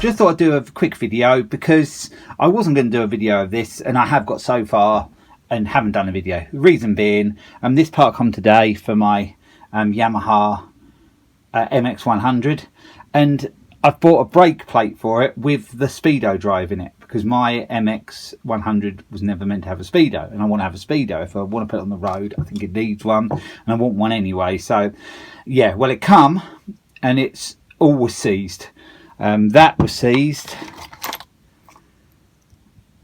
just thought I'd do a quick video because I wasn't going to do a video of this, and I have got so far and haven't done a video. The reason being, this part come today for my Yamaha MX100, and I've bought a brake plate for it with the Speedo drive in it, because my MX100 was never meant to have a Speedo, and I want to have a Speedo. If I want to put it on the road, I think it needs one, and I want one anyway. So yeah, well, it come and it's all was seized. That was seized,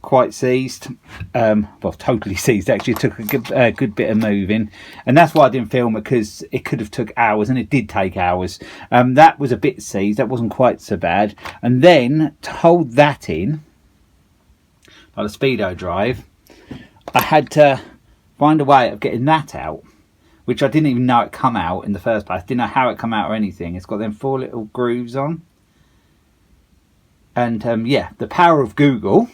quite seized, well, totally seized actually. It took a good bit of moving, and that's why I didn't film it, because it could have took hours, and it did take hours. That was a bit seized, that wasn't quite so bad. And then to hold that in, like the Speedo drive, I had to find a way of getting that out, which I didn't even know it come out in the first place. I didn't know how it come out or anything. It's got them 4 little grooves on, and yeah, the power of Google.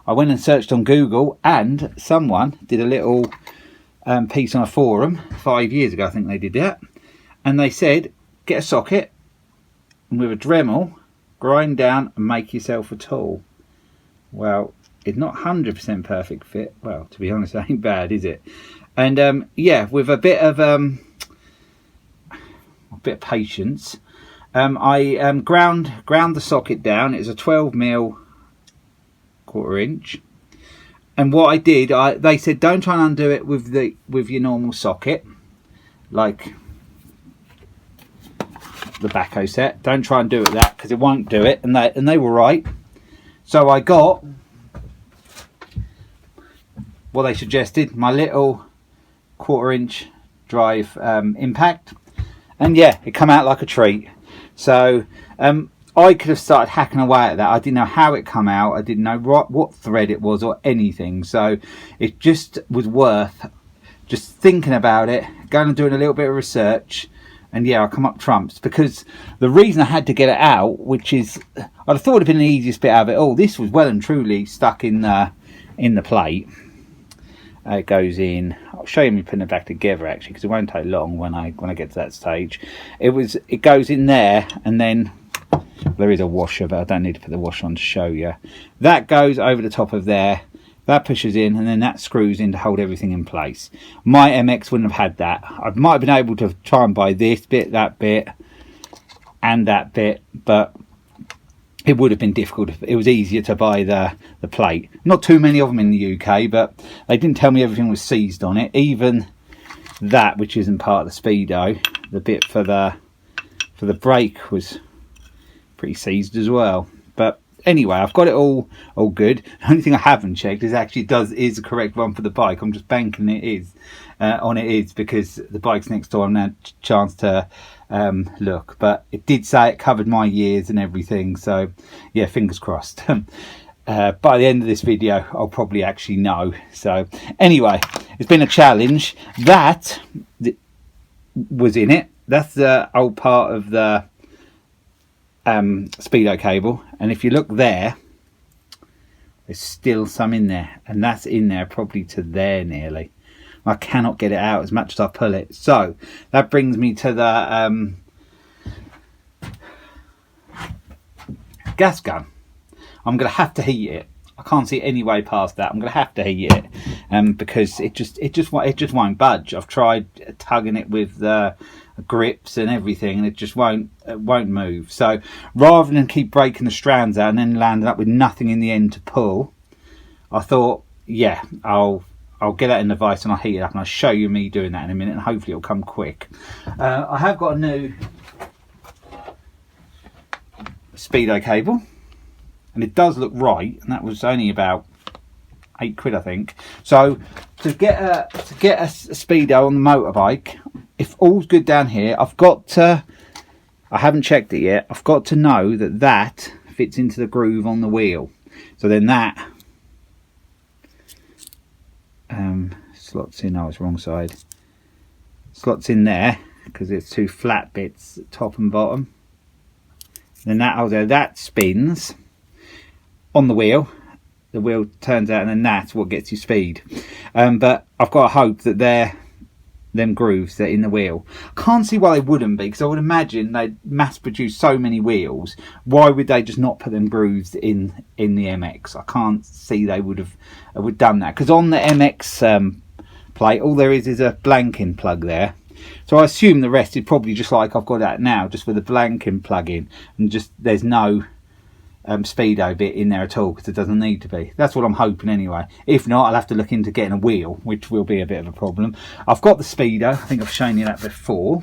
I went and searched on Google, and someone did a little piece on a forum 5 years ago, I think they did that, and they said get a socket and with a Dremel grind down and make yourself a tool. Well, it's not 100% perfect fit. Well, to be honest, it ain't bad, is it? And yeah, with a bit of patience, I ground the socket down. It's a 12mm 1/4 inch, and what I did, they said don't try and undo it with your normal socket, like the backhoe set. Don't try and do it that, because it won't do it, and they were right. So I got what they suggested, my little 1/4 inch drive impact, and yeah, it come out like a treat. So I could have started hacking away at that. I didn't know how it come out. I didn't know what thread it was or anything. So it just was worth just thinking about it, going and doing a little bit of research, and yeah, I come up trumps, because the reason I had to get it out, which is, I'd have thought it'd been the easiest bit out of it all. This was well and truly stuck in the plate. It goes in. I'll show you me putting it back together actually, because it won't take long when I get to that stage. It goes in there, and then there is a washer, but I don't need to put the washer on to show you. That goes over the top of there, that pushes in, and then that screws in to hold everything in place. My MX wouldn't have had that. I might have been able to try and buy this bit, that bit, and that bit, but it would have been difficult. It was easier to buy the plate. Not too many of them in the UK, but they didn't tell me everything was seized on it. Even that, which isn't part of the Speedo, the bit for the brake was pretty seized as well. But anyway, I've got it all good. The only thing I haven't checked is is the correct one for the bike. I'm just banking it is because the bike's next door. I'm now chance to look, but it did say it covered my years and everything, so yeah, fingers crossed. By the end of this video I'll probably actually know. So anyway, it's been a challenge. That was in it. That's the old part of the Speedo cable, and if you look there, there's still some in there, and that's in there probably to there nearly. I cannot get it out as much as I pull it. So that brings me to the gas gun. I'm gonna have to heat it. I can't see any way past that. I'm gonna have to heat it because it just won't budge. I've tried tugging it with the grips and everything, and it just won't move. So rather than keep breaking the strands out and then landing up with nothing in the end to pull, I thought, yeah, I'll get that in the vise and I'll heat it up, and I'll show you me doing that in a minute, and hopefully it'll come quick. I have got a new Speedo cable, and it does look right, and that was only about £8 I think. So to get a Speedo on the motorbike, if all's good down here, I haven't checked it yet, I've got to know that fits into the groove on the wheel. So then that slots in, oh, it's wrong side, slots in there, because it's 2 flat bits, top and bottom. Then that spins on the wheel turns out, and then that's what gets you speed. But I've got to hope that them grooves that are in the wheel. Can't see why they wouldn't be, because I would imagine they mass produce so many wheels. Why would they just not put them grooves in the MX? I can't see they would have done that, because on the MX plate all there is a blanking plug there. So I assume the rest is probably just like I've got that now, just with a blanking plug in, and just there's no Speedo bit in there at all, because it doesn't need to be. That's what I'm hoping anyway. If not, I'll have to look into getting a wheel, which will be a bit of a problem. I've got the Speedo, I think I've shown you that before,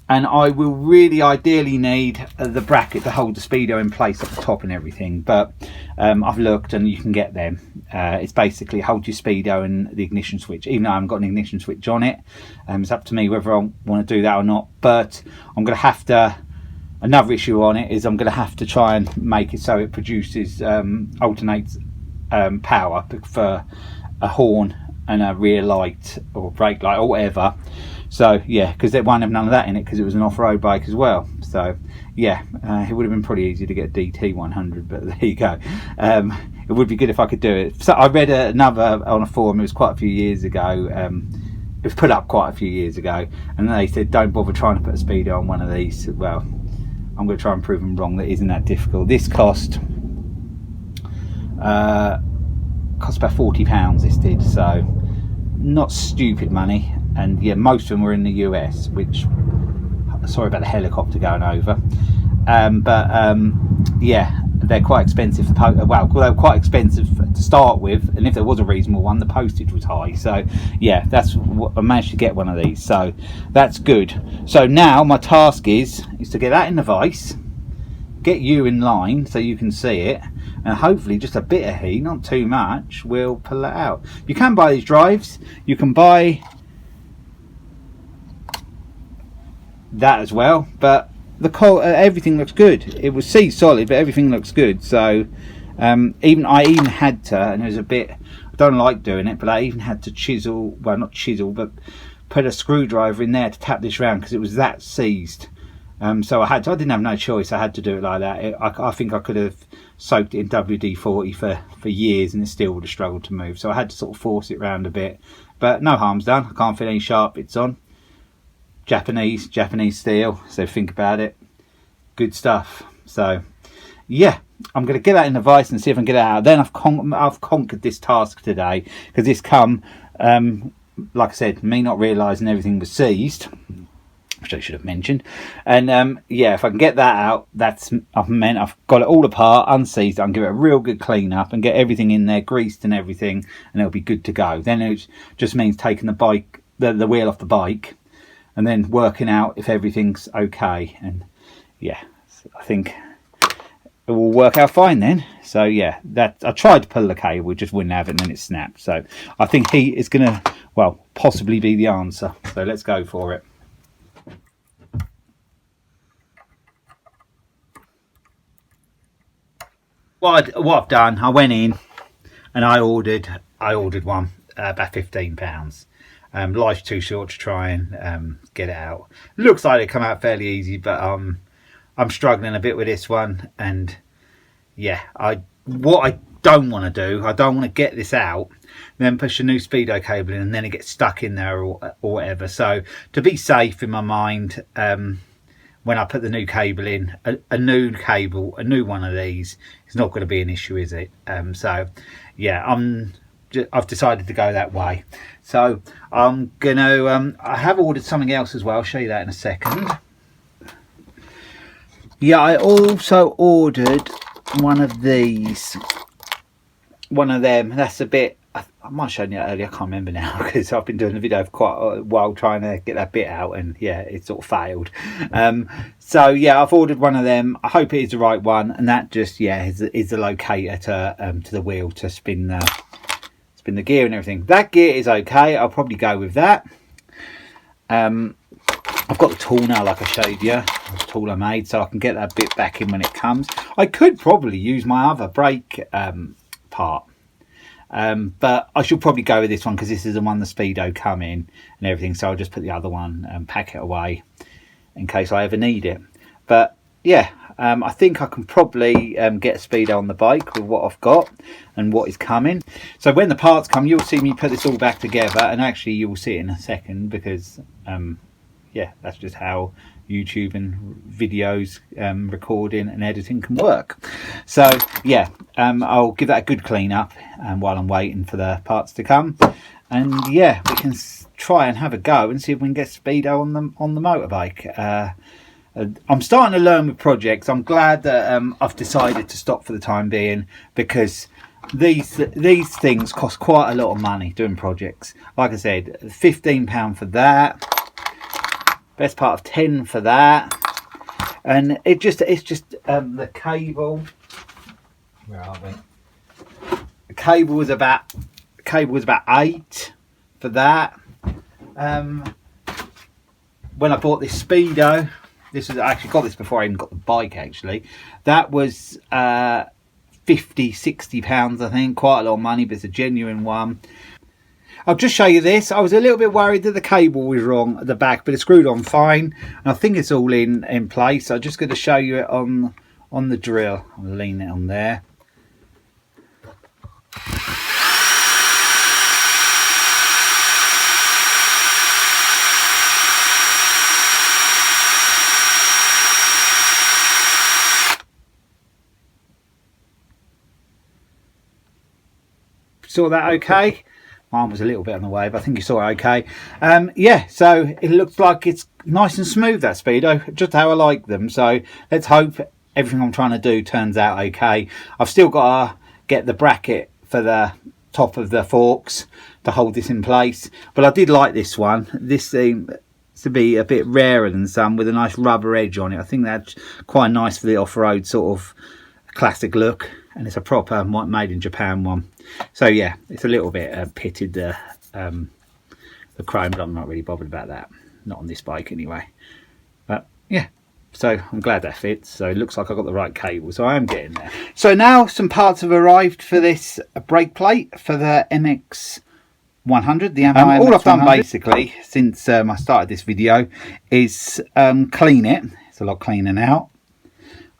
and I will really ideally need the bracket to hold the Speedo in place at the top and everything, but I've looked and you can get them. It's basically hold your Speedo and the ignition switch, even though I haven't got an ignition switch on it. It's up to me whether I want to do that or not, but I'm going to have to. Another issue on it is I'm going to have to try and make it so it produces, alternates power for a horn and a rear light or brake light or whatever. So yeah, because it won't have none of that in it because it was an off-road bike as well. So yeah, it would have been pretty easy to get a DT100, but there you go. It would be good if I could do it. So I read another on a forum, it was quite a few years ago. It was put up quite a few years ago, and they said don't bother trying to put a Speedo on one of these. Well, I'm going to try and prove them wrong. That isn't that difficult. This cost about £40. This did, so not stupid money. And yeah, most of them were in the US, which, sorry about the helicopter going over, yeah, they're quite expensive. Well, they were quite expensive to start with, and if there was a reasonable one, the postage was high. So yeah, that's what I managed to get one of these, so that's good. So now my task is to get that in the vise, get you in line so you can see it, and hopefully just a bit of heat, not too much, will pull it out. You can buy these drives, you can buy that as well, but everything looks good. It was C solid, but everything looks good. So I even had to, and it was a bit, I don't like doing it, but I even had to chisel, well not chisel, but put a screwdriver in there to tap this round because it was that seized. So I didn't have no choice. I had to do it like that. I think I could have soaked it in WD-40 for years and it still would have struggled to move. So I had to sort of force it round a bit, but no harm's done. I can't feel any sharp bits on. Japanese steel, so think about it, good stuff. So yeah, I'm going to get that in the vise and see if I can get it out. Then I've conquered this task today, because this come like I said, me not realising everything was seized, which I should have mentioned. And yeah, if I can get that out, I've got it all apart, unseized. I can give it a real good clean up and get everything in there, greased and everything, and it'll be good to go. Then it just means taking the bike, the wheel off the bike, and then working out if everything's okay. And yeah, I think it will work out fine then. So yeah, that I tried to pull the cable, just wouldn't have it, and then it snapped. So I think heat is gonna, well, possibly be the answer. So let's go for it. What I've done, I went in and I ordered one, about £15. Life's too short to try and get it out. Looks like it come out fairly easy, but I'm struggling a bit with this one. And yeah, what I don't want to do, I don't want to get this out, then push a new Speedo cable in, and then it gets stuck in there or whatever. So to be safe in my mind, when I put the new cable in, a new one of these is not going to be an issue, is it? So yeah, I've decided to go that way. So I'm gonna I have ordered something else as well. I'll show you that in a second. Yeah, I also ordered one of these, one of them. That's a bit, I might have shown you that earlier, I can't remember now, because I've been doing the video for quite a while trying to get that bit out, and yeah, it sort of failed. So yeah, I've ordered one of them. I hope it is the right one, and that just, yeah, is the locator to the wheel to spin the gear and everything. That gear is okay, I'll probably go with that. I've got the tool now, like I showed you, the tool I made, so I can get that bit back in when it comes. I could probably use my other brake part, but I should probably go with this one because this is the one the Speedo come in and everything, so I'll just put the other one and pack it away in case I ever need it. But yeah, I think I can probably get a Speedo on the bike with what I've got and what is coming. So when the parts come, you'll see me put this all back together, and actually you will see it in a second, because yeah, that's just how YouTube and videos recording and editing can work. So yeah, I'll give that a good clean up while I'm waiting for the parts to come, and yeah, we can try and have a go and see if we can get Speedo on the motorbike. I'm starting to learn with projects. I'm glad that I've decided to stop for the time being, because these things cost quite a lot of money doing projects. Like I said, £15 for that, best part of 10 for that, and it's just the cable. Where are we? The cable was about 8 for that. When I bought this Speedo, I actually got this before I even got the bike, actually. That was £50–60, I think. Quite a lot of money, but it's a genuine one. I'll just show you this. I was a little bit worried that the cable was wrong at the back, but it's screwed on fine. And I think it's all in place. So I'm just going to show you it on the drill. I'll lean it on there. Saw that okay? Mine was a little bit on the way, but I think you saw it okay. Yeah, so it looks like it's nice and smooth, that Speedo, just how I like them. So let's hope everything I'm trying to do turns out okay. I've still got to get the bracket for the top of the forks to hold this in place, but I did like this one. This seems to be a bit rarer than some, with a nice rubber edge on it. I think that's quite nice for the off-road sort of classic look, and it's a proper made in Japan one. So yeah, it's a little bit pitted, the chrome, but I'm not really bothered about that, not on this bike anyway. But yeah, so I'm glad that fits. So it looks like I've got the right cable, so I am getting there. So now some parts have arrived for this brake plate for the MX100, the Yamaha MX100. All I've done basically since I started this video is clean it. It's a lot cleaner now.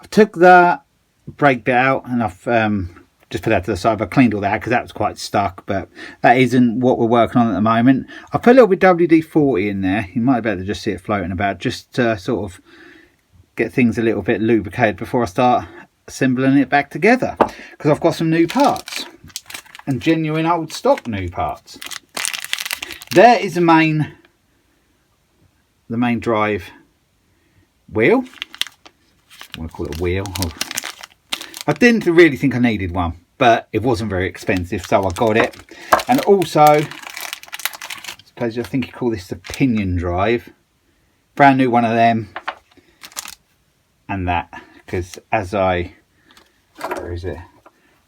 I took the brake bit out and I've just put that to the side. I cleaned all that because that was quite stuck, but that isn't what we're working on at the moment. I put a little bit of WD-40 in there. You might be able to just see it floating about, just to sort of get things a little bit lubricated before I start assembling it back together, because I've got some new parts, and genuine old stock new parts. There is the main drive wheel. I want to call it a wheel. I didn't really think I needed one, but it wasn't very expensive, so I got it. And also, I suppose I think you call this the pinion drive. Brand new one of them. And that, because where is it?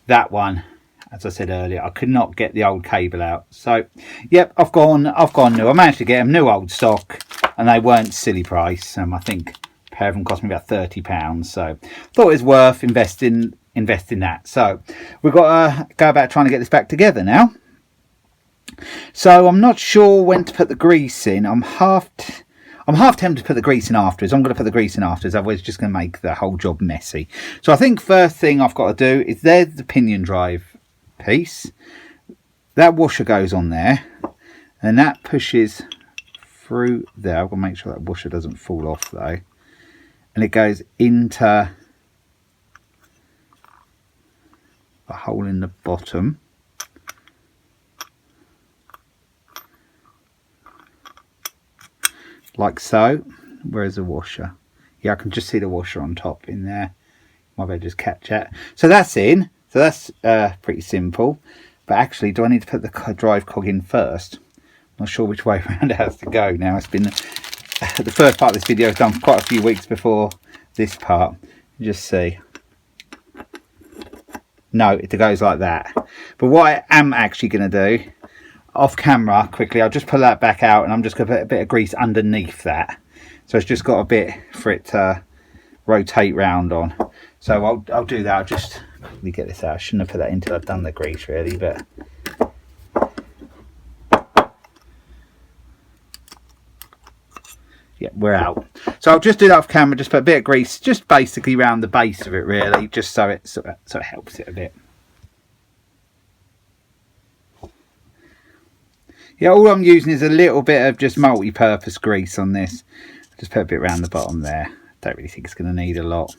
That one, as I said earlier, I could not get the old cable out. So, yep, I've gone new. I managed to get them new old stock, and they weren't silly price. I think a pair of them cost me about £30, so thought it was worth investing that. So we've got to go about trying to get this back together now. So I'm not sure when to put the grease in. I'm half tempted to put the grease in afterwards. I'm going to put the grease in afterwards, otherwise it's just going to make the whole job messy. So I think first thing I've got to do is, there's the pinion drive piece. That washer goes on there, and that pushes through there. I've got to make sure that washer doesn't fall off though. And it goes into a hole in the bottom. Like so. Where's the washer? Yeah, I can just see the washer on top in there. Might be able to just catch it. So that's in. So that's pretty simple. But actually, do I need to put the drive cog in first? Not sure which way around it has to go now. It's been the first part of this video is done quite a few weeks before this part. You just see. No, it goes like that. But what I am actually going to do, off camera quickly, I'll just pull that back out, and I'm just going to put a bit of grease underneath that. So it's just got a bit for it to rotate round on. So I'll do that. I'll just quickly get this out. I shouldn't have put that in until I've done the grease really, but yeah, we're out. So I'll just do that off camera, just put a bit of grease, just basically around the base of it really, just so it helps it a bit. Yeah, all I'm using is a little bit of just multi-purpose grease on this. Just put a bit around the bottom there. Don't really think it's going to need a lot.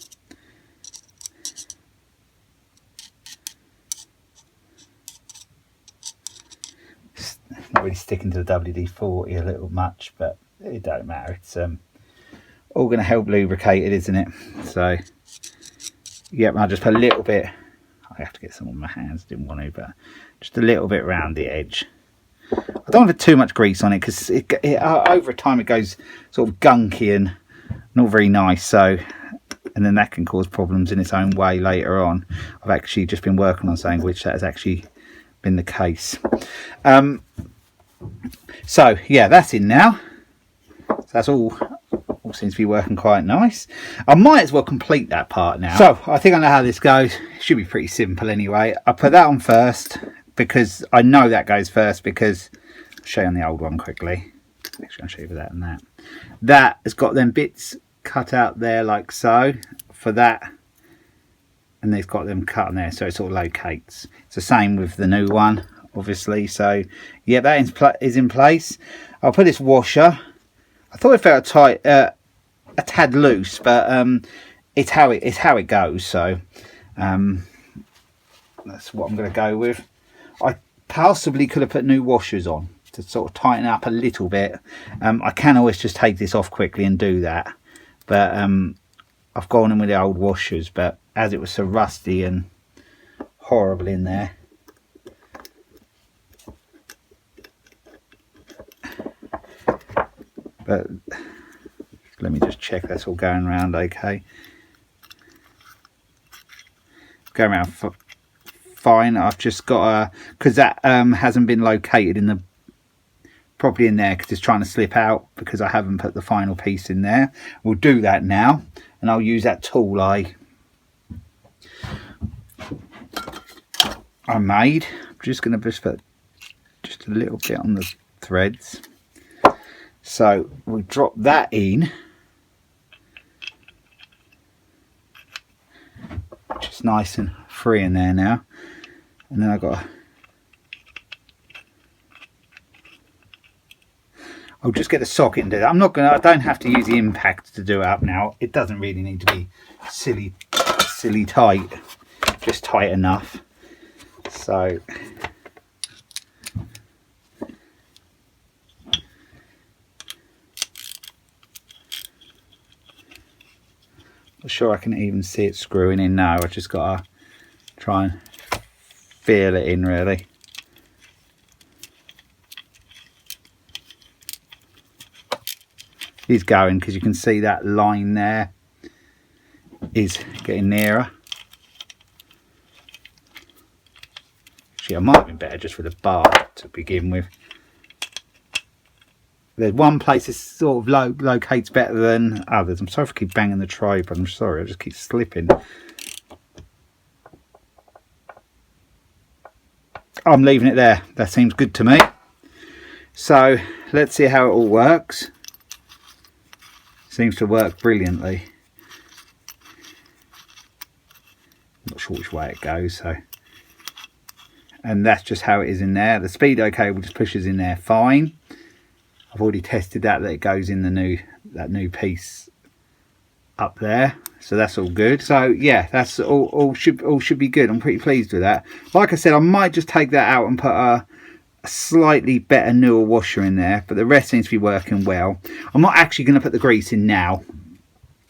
It's not really sticking to the WD-40 a little much, but it don't matter. It's all going to help lubricate it, isn't it? So, yeah, I'll just put a little bit. I have to get some on my hands. Didn't want to, but just a little bit around the edge. I don't want too much grease on it because over time it goes sort of gunky and not very nice. So, and then that can cause problems in its own way later on. I've actually just been working on something which that has actually been the case. So yeah, that's in now. So that's all seems to be working quite nice. I might as well complete that part now. So I think I know how this goes. It should be pretty simple anyway. I put that on first, because I know that goes first, because I'll show you on the old one quickly. Actually, I'll show you that and that. That has got them bits cut out there like so for that, and they've got them cut on there so it sort of locates. It's the same with the new one, obviously. So yeah, that is in place. I'll put this washer. I thought it felt tight, a tad loose, but it's how it goes. So that's what I'm going to go with. I possibly could have put new washers on to sort of tighten up a little bit. I can always just take this off quickly and do that, but I've gone in with the old washers, but as it was so rusty and horrible in there, but let me just check that's all going around okay. Going around fine. I've just got because that hasn't been located in the properly in there because it's trying to slip out because I haven't put the final piece in there. We'll do that now, and I'll use that tool I made. I'm just going to just put just a little bit on the threads. So we drop that in, just nice and free in there now. And then I've got I'll just get the socket and do that. I don't have to use the impact to do it up now. It doesn't really need to be silly tight, just tight enough. So not sure I can even see it screwing in now. I've just got to try and feel it in really. He's going because you can see that line there is getting nearer. Actually, I might have been better just with a bar to begin with. There's one place that sort of locates better than others. I'm sorry if I keep banging the tripod. I'm sorry, I just keep slipping. I'm leaving it there. That seems good to me. So let's see how it all works. Seems to work brilliantly. Not sure which way it goes, so. And that's just how it is in there. The Speedo cable just pushes in there fine. I've already tested that it goes in that new piece up there, so that's all good. So yeah, that's all should be good. I'm pretty pleased with that. Like I said, I might just take that out and put a slightly better newer washer in there, but the rest seems to be working well. I'm not actually going to put the grease in now.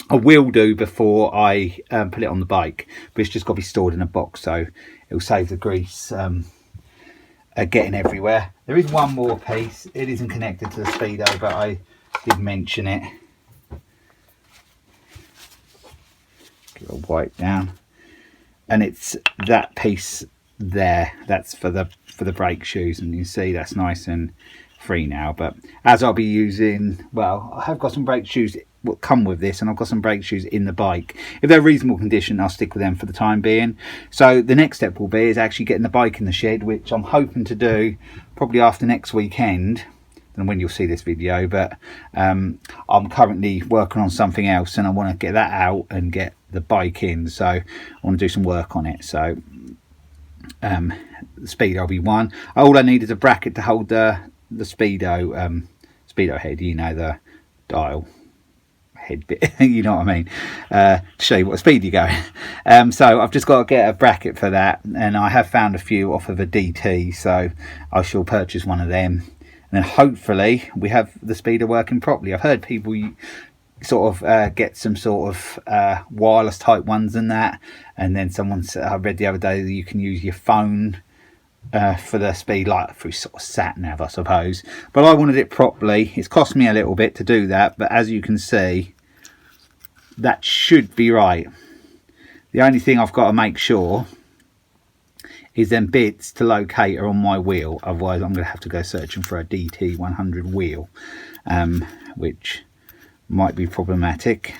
I will do before I put it on the bike, but it's just got to be stored in a box, so it'll save the grease getting everywhere. There is one more piece. It isn't connected to the Speedo, but I did mention it. Give it a wipe down, and it's that piece there. That's for the brake shoes, and you see that's nice and free now. But as I'll be using, well, I have got some brake shoes will come with this, and I've got some brake shoes in the bike. If they're reasonable condition, I'll stick with them for the time being. So the next step will be is actually getting the bike in the shed, which I'm hoping to do probably after next weekend, know when you'll see this video, but I'm currently working on something else and I want to get that out and get the bike in, so I want to do some work on it. So the Speedo will be one. All I need is a bracket to hold the Speedo Speedo head, you know, the dial head bit, you know what I mean, to show you what speed you're going. So I've just got to get a bracket for that, and I have found a few off of a DT, so I shall purchase one of them, and then hopefully we have the Speedo working properly. I've heard people sort of get some sort of wireless type ones and that, and then I read the other day that you can use your phone for the speed, like through sort of sat nav, I suppose. But I wanted it properly. It's cost me a little bit to do that, but as you can see, that should be right. The only thing I've got to make sure is them bits to locate are on my wheel, otherwise I'm going to have to go searching for a DT 100 wheel, which might be problematic.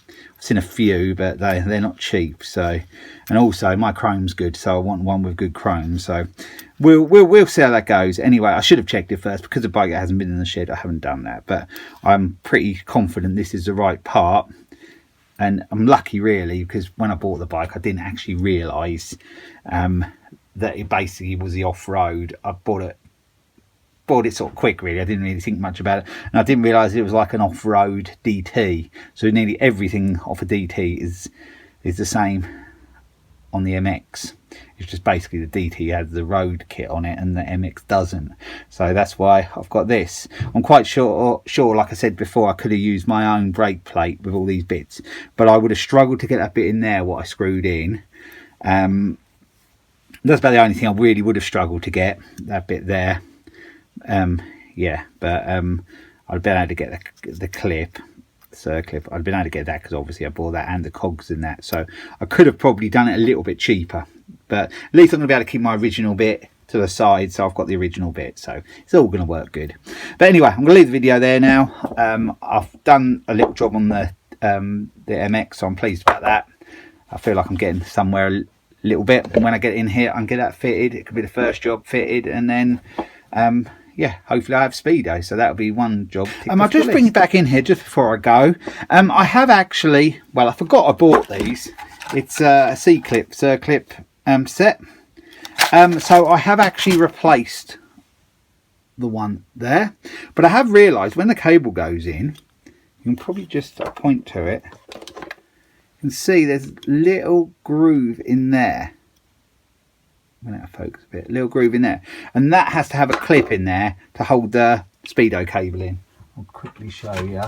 I've seen a few, but they're not cheap. So, and also my chrome's good, so I want one with good chrome. So we'll see how that goes. Anyway, I should have checked it first because the bike hasn't been in the shed. I haven't done that, but I'm pretty confident this is the right part. And I'm lucky really, because when I bought the bike I didn't actually realise that it basically was the off-road. I bought it sort of quick really. I didn't really think much about it, and I didn't realise it was like an off-road DT. So nearly everything off a DT is the same on the MX. It's just basically the DT has the road kit on it and the MX doesn't. So that's why I've got this. I'm quite sure, like I said before, I could have used my own brake plate with all these bits, but I would have struggled to get that bit in there what I screwed in. That's about the only thing I really would have struggled to get, that bit there. Yeah, but I'd been able to get the clip, circlip. I'd been able to get that because obviously I bought that and the cogs in that, so I could have probably done it a little bit cheaper, but at least I'm going to be able to keep my original bit to the side, so I've got the original bit, so it's all going to work good. But anyway, I'm going to leave the video there now. I've done a little job on the MX, so I'm pleased about that. I feel like I'm getting somewhere a little bit, and when I get in here I can get that fitted. It could be the first job fitted, and then yeah, hopefully I have Speedo, so that'll be one job. I'll just bring it back in here just before I go. I have actually, well, I forgot I bought these. It's a C-clip, circlip set. So I have actually replaced the one there, but I have realised when the cable goes in, you can probably just point to it. You can see there's a little groove in there. I'm going to focus a bit. Little groove in there, and that has to have a clip in there to hold the Speedo cable in. I'll quickly show you.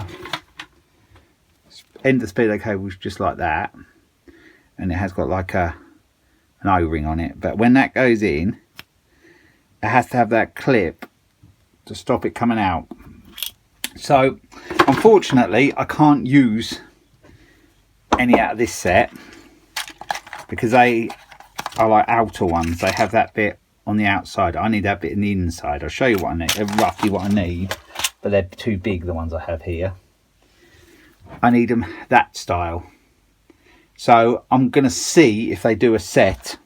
End of the Speedo cable is just like that, and it has got like an O-ring on it, but when that goes in, it has to have that clip to stop it coming out. So unfortunately I can't use any out of this set because they are like outer ones. They have that bit on the outside. I need that bit in the inside. I'll show you what I need, roughly what I need, but they're too big, the ones I have here. I need them that style. So I'm going to see if they do a set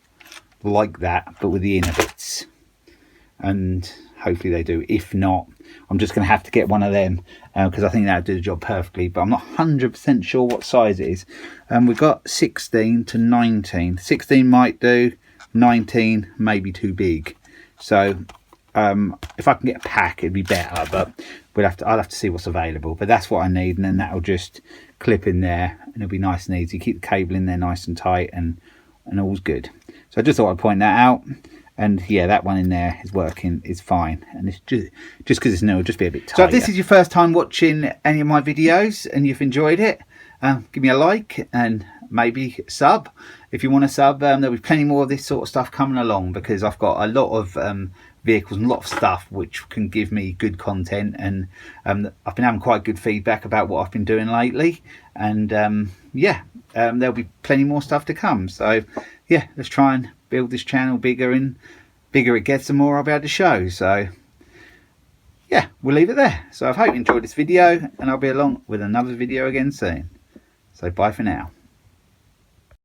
like that, but with the inner bits, and hopefully they do. If not, I'm just going to have to get one of them, because I think that would do the job perfectly, but I'm not 100% sure what size it is. We've got 16 to 19. 16 might do, 19 maybe too big. So if I can get a pack it'd be better, but I'll have to see what's available. But that's what I need, and then that'll just clip in there and it'll be nice and easy. Keep the cable in there nice and tight, and all's good. So I just thought I'd point that out. And yeah, that one in there is working, is fine, and it's just because it's new, it'll just be a bit tighter. So if this is your first time watching any of my videos and you've enjoyed it, give me a like and maybe sub. If you want to sub, there'll be plenty more of this sort of stuff coming along, because I've got a lot of vehicles and a lot of stuff which can give me good content, and I've been having quite good feedback about what I've been doing lately, and yeah, there'll be plenty more stuff to come. So yeah, let's try and build this channel bigger, and bigger it gets, the more I'll be able to show. So yeah, we'll leave it there. So I hope you enjoyed this video, and I'll be along with another video again soon. So bye for now.